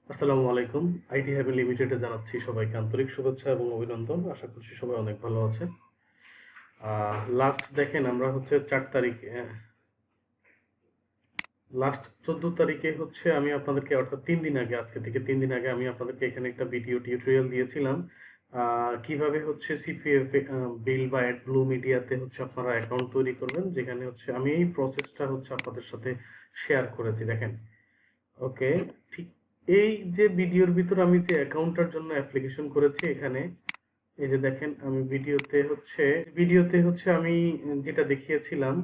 আসসালামু আলাইকুম। IT haven লিমিটেডে জানাচ্ছি সবাইকে আন্তরিক শুভেচ্ছা এবং অভিনন্দন। আশা করছি সবাই অনেক ভালো আছেন। লাস্ট দেখেন আমরা হচ্ছে 4 তারিখে লাস্ট 14 তারিখে হচ্ছে আমি আপনাদেরকে অর্থাৎ 3 দিন আগে, আজকে থেকে 3 দিন আগে আমি আপনাদেরকে এখানে একটা ভিডিও টিউটোরিয়াল দিয়েছিলাম কিভাবে হচ্ছে সিপিএ বিল বা অ্যাডব্লু মিডিয়াতে হচ্ছে আপনারা অ্যাকাউন্ট তৈরি করবেন, যেখানে হচ্ছে আমি এই প্রসেসটা হচ্ছে আপনাদের সাথে শেয়ার করেছি। দেখেন, ওকে, ঠিক এই যে ভিডিওর ভিতর আমি যে অ্যাকাউন্টটার জন্য অ্যাপ্লিকেশন করেছি, এখানে এই যে দেখেন আমি ভিডিওতে হচ্ছে আমি যেটা দেখিয়েছিলাম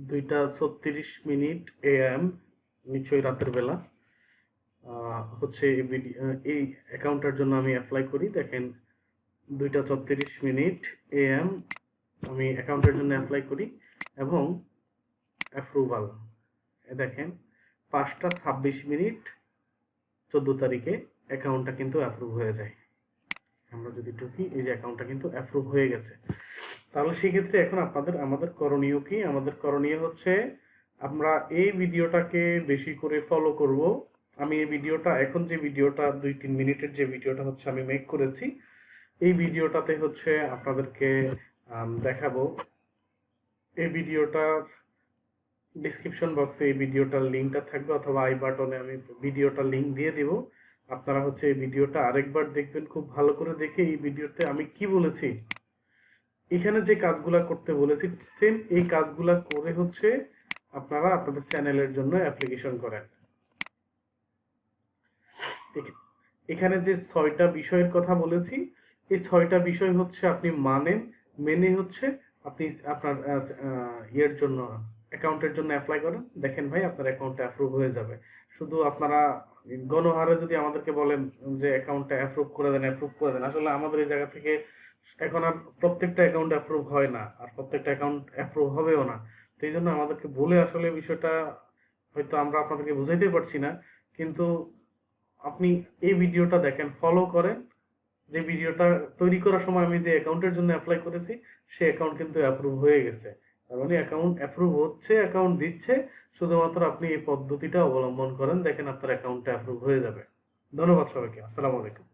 2:36 AM, নিশ্চয়ই রাতের বেলা হচ্ছে এই অ্যাকাউন্টটার জন্য আমি অ্যাপ্লাই করি। দেখেন 2:36 AM আমি অ্যাকাউন্টের জন্য অ্যাপ্লাই করি এবং অ্যাপ্রুভাল দেখেন 5:26 14 তারিখে অ্যাকাউন্টটা কিন্তু অ্যাপ্রুভ হয়ে যায়। আমরা যদি ঢুকি, এই যে অ্যাকাউন্টটা কিন্তু অ্যাপ্রুভ হয়ে গেছে। তাহলে সেক্ষেত্রে এখন আমাদের করণীয় কি? আমাদের করণীয় হচ্ছে আমরা এই ভিডিওটাকে বেশি করে ফলো করব। আমি এই ভিডিওটা এখন যে ভিডিওটা 2-3 মিনিটের যে ভিডিওটা হচ্ছে আমি মেক করেছি, এই ভিডিওটাতে হচ্ছে আপনাদেরকে দেখাবো। এই ভিডিওটার ডিসক্রিপশন বক্সে এই ভিডিওটার লিঙ্কটা থাকবে, অথবা আই বাটনে আমি ভিডিওটার লিঙ্ক দিয়ে দিব। আপনারা হচ্ছে এই ভিডিওটা আরেকবার দেখবেন, খুব ভালো করে দেখে এই ভিডিওতে আমি কি বলেছি, এখানে যে কাজগুলা করতে বলেছি সেম এই কাজগুলা করে হচ্ছে আপনারা আপনাদের চ্যানেলের জন্য অ্যাপ্লিকেশন করেন। এখানে যে 6টা বিষয়ের কথা বলেছি, এই 6টা বিষয় হচ্ছে আপনি মেনে হচ্ছে আপনি আপনার ইয়ের জন্য, অ্যাকাউন্টের জন্য অ্যাপ্লাই করেন। দেখেন ভাই, আপনার অ্যাকাউন্টটা অ্যাপ্রুভ হয়ে যাবে। শুধু আপনারা গণহারে যদি আমাদেরকে বলেন যে অ্যাকাউন্টটা অ্যাপ্রুভ করে দেন, আসলে আমাদের এই জায়গা থেকে এখন আর প্রত্যেকটা অ্যাকাউন্ট অ্যাপ্রুভ হয় না, আর প্রত্যেকটা অ্যাকাউন্ট অ্যাপ্রুভ হবেও না। সেই জন্য আমাদেরকে বলে আসলে বিষয়টা হয়তো আমরা আপনাদেরকে বুঝাইতে পারছি না, কিন্তু আপনি এই ভিডিওটা দেখেন, ফলো করেন। যে ভিডিওটা তৈরি করার সময় আমি যে অ্যাকাউন্টের জন্য অ্যাপ্লাই করেছি, সেই অ্যাকাউন্ট কিন্তু অ্যাপ্রুভ হয়ে গেছে। তার মানে অ্যাকাউন্ট অ্যাপ্রুভ হচ্ছে, অ্যাকাউন্ট দিচ্ছে। শুধুমাত্র আপনি এই পদ্ধতিটা অবলম্বন করেন, দেখেন আপনার অ্যাকাউন্টটা অ্যাপ্রুভ হয়ে যাবে। ধন্যবাদ সবাইকে। আসসালামু আলাইকুম।